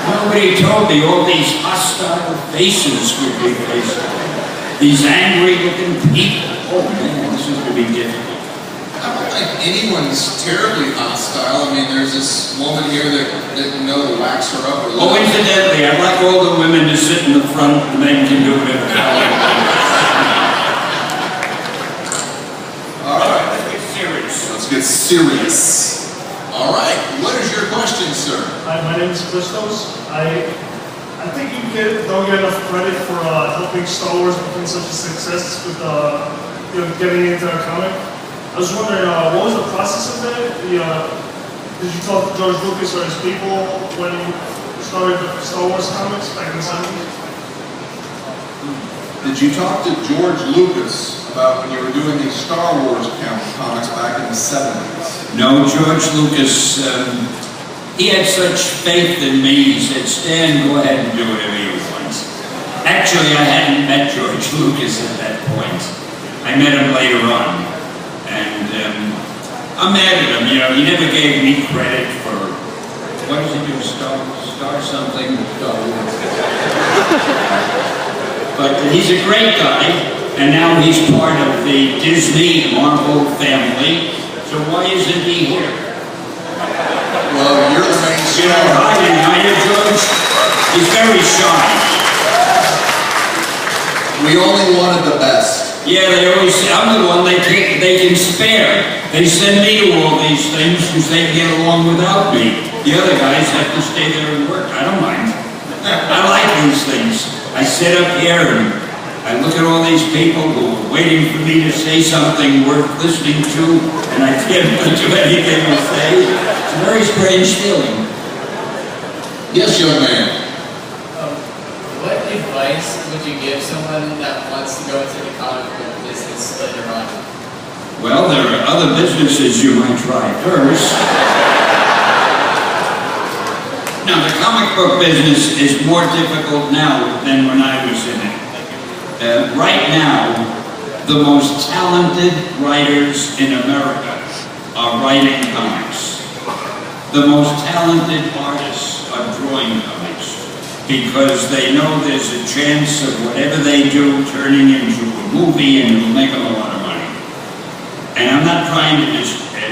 Nobody told me all these hostile faces would be faced. These angry-looking people. Oh man, this is going to be difficult. I don't think anyone's terribly hostile. I mean, there's this woman here that didn't know to wax her up. Oh, incidentally, I'd like all the women to sit in the front, and men can do whatever they like. All right, let's get serious. Let's get serious. All right, what is your question, sir? Hi, my name is Christos. I think you don't get enough credit for helping Star Wars become such a success with getting into a comic. I was wondering, what was the process of that? Did you talk to George Lucas or his people when you started the Star Wars comics back in the 70s? Did you talk to George Lucas about when you were doing these Star Wars comics back in the 70s? No, George Lucas, he had such faith in me, he said, Stan, go ahead and do whatever you want. Actually, I hadn't met George Lucas at that point. I met him later on. And I'm mad at him, you know, he never gave me credit for, what does he do, Star something? But he's a great guy, and now he's part of the Disney Marvel family, so why isn't he here? Well, you're the main star. You know, hi, George. He's very shy. We only wanted the best. Yeah, they always say, I'm the one they can spare. They send me to all these things because they can get along without me. The other guys have to stay there and work. I don't mind. I like these things. I sit up here and I look at all these people who are waiting for me to say something worth listening to, and I can't think of anything to say. It's a very strange feeling. Yes, young man. What advice would you give someone that wants to go into the comic book business later on? Well, there are other businesses you might try first. Now, the comic book business is more difficult now than when I was in it. Right now, the most talented writers in America are writing comics. The most talented artists are drawing comics because they know there's a chance of whatever they do turning into a movie and it'll make them a lot of money. And I'm not trying to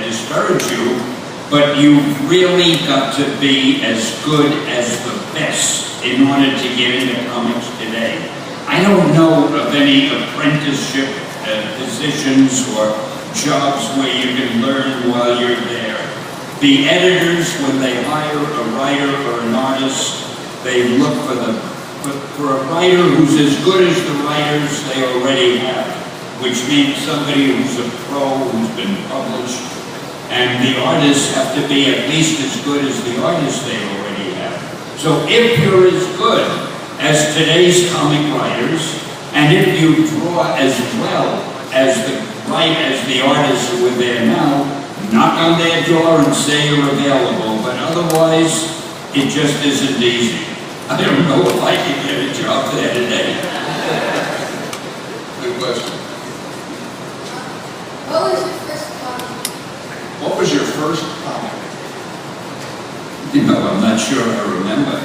discourage you, but you've really got to be as good as the best in order to get into comics today. I don't know of any apprenticeship positions or jobs where you can learn while you're there. The editors, when they hire a writer or an artist, they look for a writer who's as good as the writers they already have, which means somebody who's a pro, who's been published, and the artists have to be at least as good as the artists they already have. So if you're as good as today's comic writers, and if you draw as well as the artists who are there now, knock on their door and say you're available, but otherwise, it just isn't easy. I don't know if I can get a job there today. Good question. What was your first comic? What was your first comic? You know, I'm not sure I remember.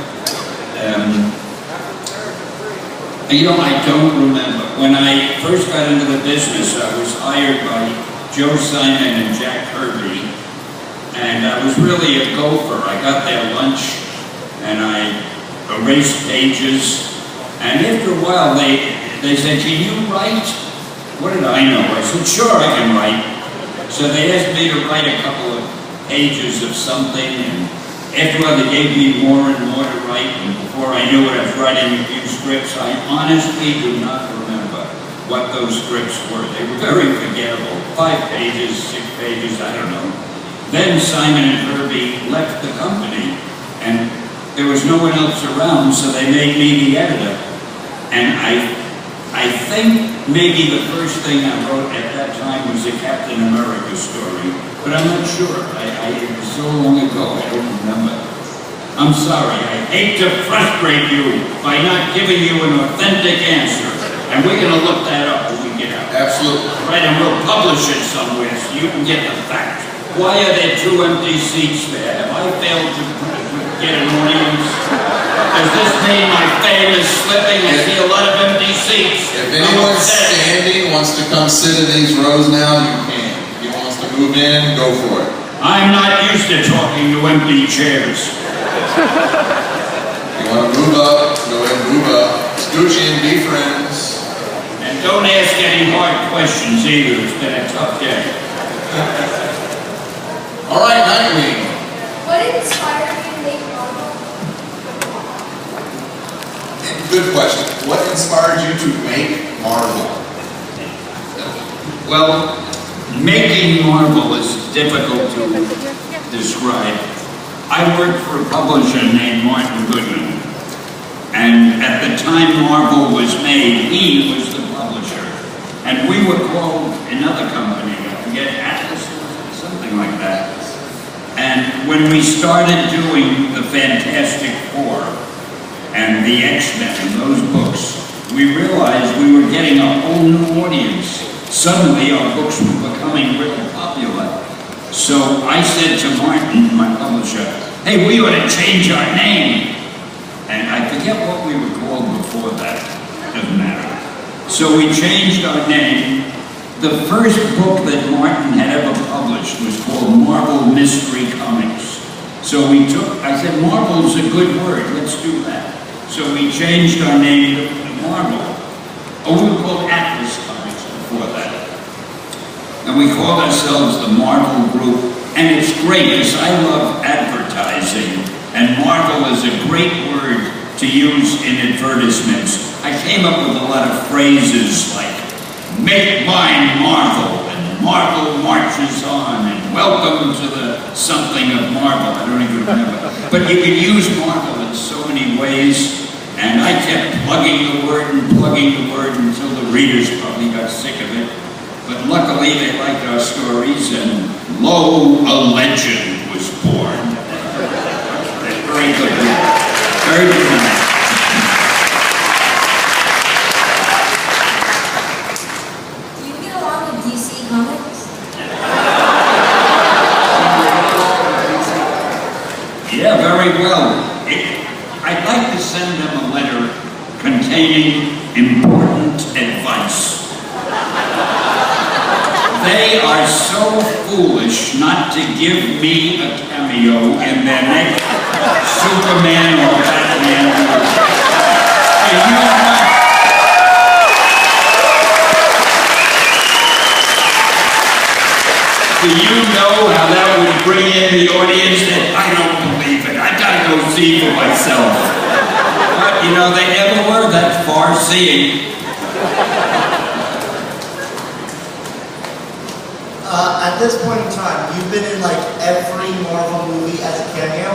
You know, I don't remember. When I first got into the business, I was hired by Joe Simon and Jack Kirby, and I was really a gopher. I got their lunch, and I erased pages, and after a while, they said, can you write? What did I know? I said, sure, I can write. So they asked me to write a couple of pages of something, and after a while, they gave me more and more to write, and before I knew it, I was writing a few scripts. I honestly do not remember what those scripts were. They were very forgettable. 5 pages, 6 pages, I don't know. Then Simon and Kirby left the company, and there was no one else around, so they made me the editor. And I think maybe the first thing I wrote at that time was a Captain America story, but I'm not sure. It was so long ago, I don't remember. I'm sorry, I hate to frustrate you by not giving you an authentic answer. And we're going to look that up when we get out. Absolutely. Right, and we'll publish it somewhere so you can get the fact. Why are there 2 empty seats there? Have I failed to get an audience? Does this mean my fame is slipping? I see a lot of empty seats. If anyone standing wants to come sit in these rows now, you can. If anyone wants to move in, go for it. I'm not used to talking to empty chairs. If you want to move up, go ahead and move up. Scooch in, be friends. And don't ask any hard questions either. It's been a tough day. All right, Nightwing. What inspired you to make Marvel? Good question. What inspired you to make Marvel? Well, making Marvel is difficult to describe. I worked for a publisher named Martin Goodman. And at the time Marvel was made, he was the publisher. And we were called another company, I forget, Atlas or something like that. And when we started doing the Fantastic Four and the X-Men and those books, we realized we were getting a whole new audience. Suddenly our books were becoming really popular. So I said to Martin, my publisher, hey, we ought to change our name. And I forget what we were called before that, doesn't matter. So we changed our name. The first book that Martin had ever published was called Marvel Mystery Comics. So I said, Marvel's a good word, let's do that. So we changed our name to Marvel. Oh, we were called Atlas Comics before that. And we called ourselves the Marvel Group. And it's great, because I love advertising. And Marvel is a great word to use in advertisements. I came up with a lot of phrases like, make mine Marvel, and Marvel marches on, and welcome to the something of Marvel. I don't even remember. But you can use Marvel in so many ways, and I kept plugging the word until the readers probably got sick of it. But luckily they liked our stories, and lo, a legend was born. Very good. Very good. Yeah, very well. I'd like to send them a letter containing important advice. They are so foolish not to give me a cameo in their next Superman or Batman movie. Do you know how that would bring in the audience? I don't believe it. I gotta go see for myself. But, you know, they never were that far-seeing. At this point in time, you've been in like every Marvel movie as a cameo.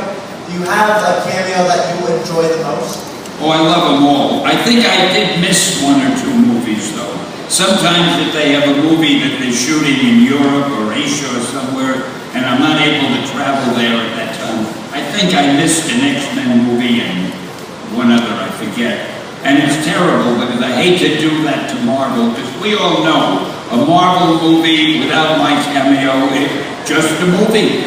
Do you have a cameo that you enjoy the most? Oh, I love them all. I think I did miss one or two movies, though. Sometimes if they have a movie that they're shooting in Europe or Asia or somewhere, and I'm not able to travel there at that time, I think I missed an X-Men movie and one other, I forget. And it's terrible because I hate to do that to Marvel, because we all know a Marvel movie without my cameo is just a movie.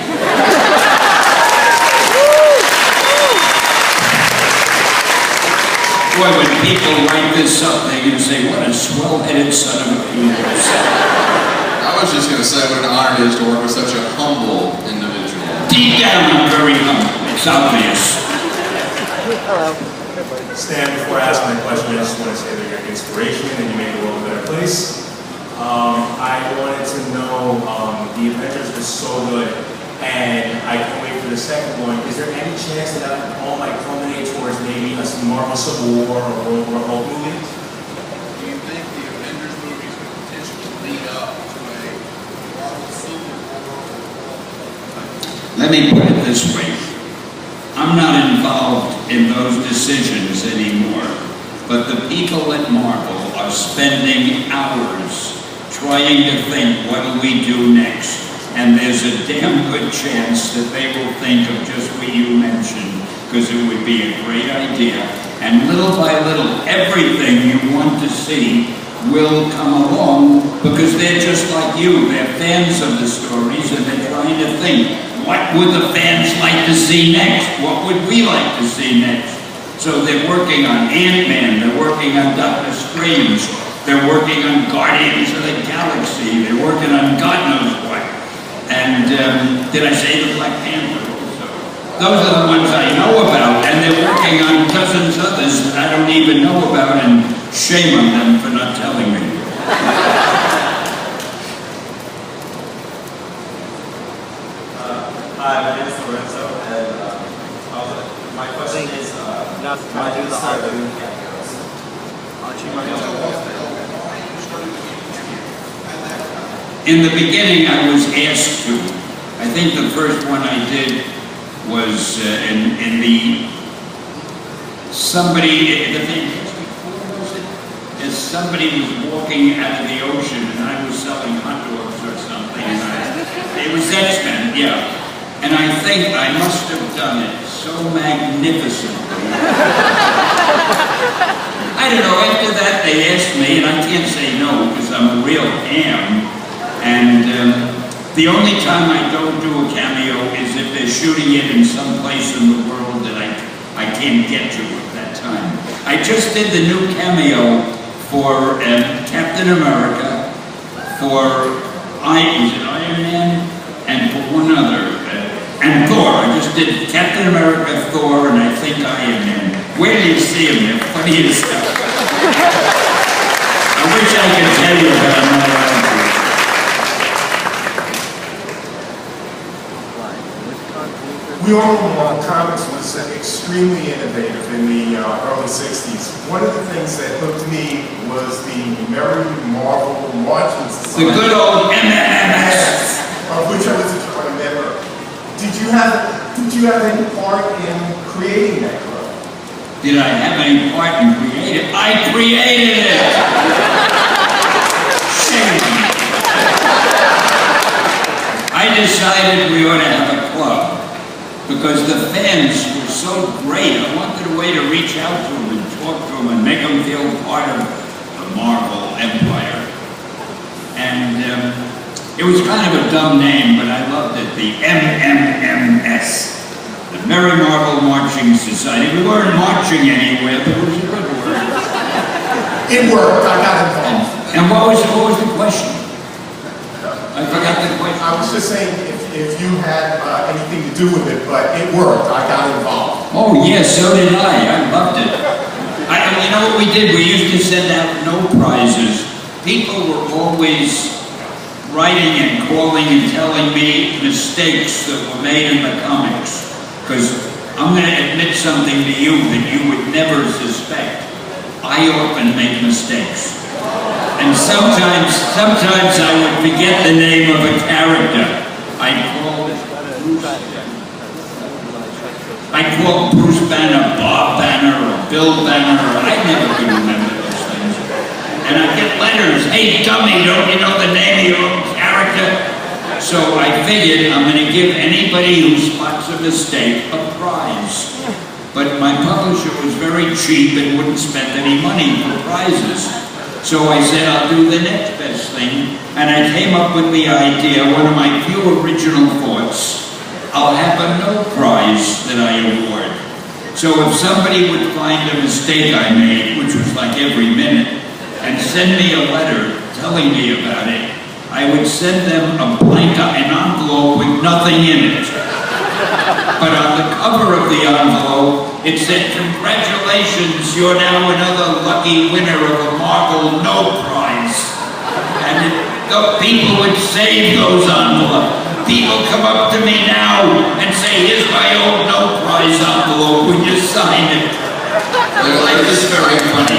Boy, when people write this up, they're going to say, what a swell-headed son of a penis. I was just going to say what an honor it is to work with such a humble individual. Deep down, I'm very humble. It's obvious. Stan, before I ask my question, I just want to say that you're an inspiration and you make the world a better place. I wanted to know, the Avengers was so good, and I can't wait for the second one. Is there any chance that all might culminate towards maybe a Marvel Civil War or World War Hulk movie? Do you think the Avengers movies could potentially lead up to a Marvel Civil War? Let me put it this way. I'm not involved in those decisions anymore, but the people at Marvel are spending hours trying to think, what do we do next? And there's a damn good chance that they will think of just what you mentioned, because it would be a great idea. And little by little, everything you want to see will come along, because they're just like you. They're fans of the stories, and they're trying to think, what would the fans like to see next? What would we like to see next? So they're working on Ant-Man, they're working on Doctor Strange, they're working on Guardians of the Galaxy, they're working on God knows what. And did I say the Black Panther also? Those are the ones I know about, and they're working on dozens others that I don't even know about, and shame on them for not telling me. Hi, my name is Lorenzo, and my question is, why do you start doing cameos? In the beginning, I was asked to. I think the first one I did was in the Fantastic Four, was it? As somebody was walking out of the ocean, and I was selling hot dogs or something. It was X-Men, yeah. And I think I must have done it so magnificently. I don't know, after that they asked me, and I can't say no because I'm a real ham. And the only time I don't do a cameo is if they're shooting it in some place in the world that I can't get to at that time. I just did the new cameo for Captain America, for Iron Man, and for one other. And Thor. I just did Captain America, Thor, and I think Iron Man. Where do you see them? They're funny as stuff. I wish I could tell you, but I'm not allowed to. We all know comics was extremely innovative in the early 60s. One of the things that hooked me was the Merry Marvel Marching Society. The good old MMMS. Of which I was a member. Did you have any part in creating that club? Did I have any part in creating it? I created it! Shame. I decided we ought to have a club because the fans were so great. I wanted a way to reach out to them and talk to them and make them feel part of the Marvel Empire. And it was kind of a dumb name, but I loved it. The MMMS. The Merry Marvel Marching Society. We weren't marching anywhere, but it was a good word. It worked. I got involved. And what was the question? I forgot the question. I was just saying if you had anything to do with it, but it worked. I got involved. Oh, yes, so did I. I loved it. You know what we did? We used to send out no prizes. People were always writing and calling and telling me mistakes that were made in the comics. Because I'm going to admit something to you that you would never suspect. I often make mistakes. And sometimes I would forget the name of a character. I called Bruce Banner Bob Banner or Bill Banner. I never could remember those things. And I get letters, hey dummy, don't you know the name of your own character? So I figured I'm going to give anybody who spots a mistake a prize. But my publisher was very cheap and wouldn't spend any money for prizes. So I said I'll do the next best thing. And I came up with the idea, one of my few original thoughts, I'll have a no prize that I award. So if somebody would find a mistake I made, which was like every minute, and send me a letter telling me about it, I would send them an envelope with nothing in it. But on the cover of the envelope, it said, congratulations, you're now another lucky winner of a Marvel No Prize. And people would save those envelopes. People come up to me now and say, here's my old No Prize envelope, would you sign it? Life is very funny.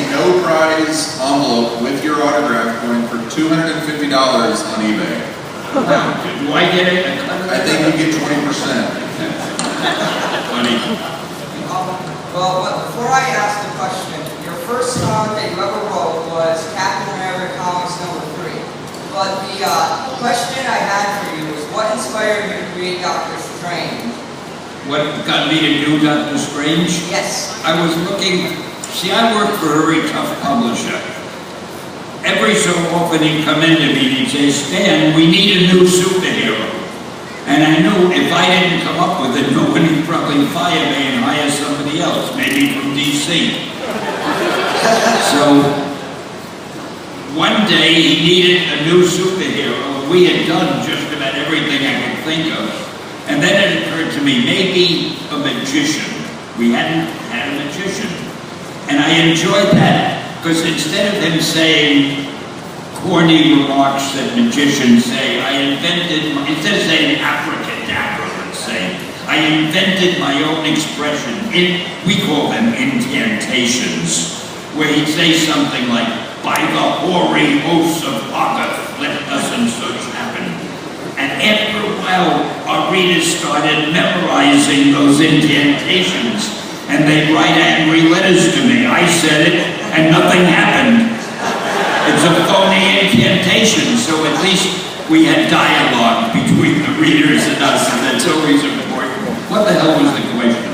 No prize envelope with your autograph going for $250 on eBay. Do I get it? I think you get 20%. Funny. Well, before I ask the question, your first comic that you ever wrote was Captain America Comics #3. But the question I had for you was, what inspired you to create Doctor Strange? What got me to do Doctor Strange? Yes. I was looking. See, I work for a very tough publisher. Every so often he'd come in to me and he'd say, Stan, we need a new superhero. And I knew if I didn't come up with it, nobody would probably fire me and hire somebody somebody else, maybe from DC. So, one day he needed a new superhero. We had done just about everything I could think of. And then it occurred to me, maybe a magician. We hadn't had a magician. And I enjoyed that, because instead of him saying corny remarks that magicians say, instead of saying abracadabra, let's say, I invented my own expression. We call them incantations, where he'd say something like, by the hoary oaths of Agath, let thus and such happen. And after a while, our readers started memorizing those incantations, and they'd write angry letters to me. I said it, and nothing happened. It's a phony incantation, so at least we had dialogue between the readers and us, and that's always important. What the hell was the question?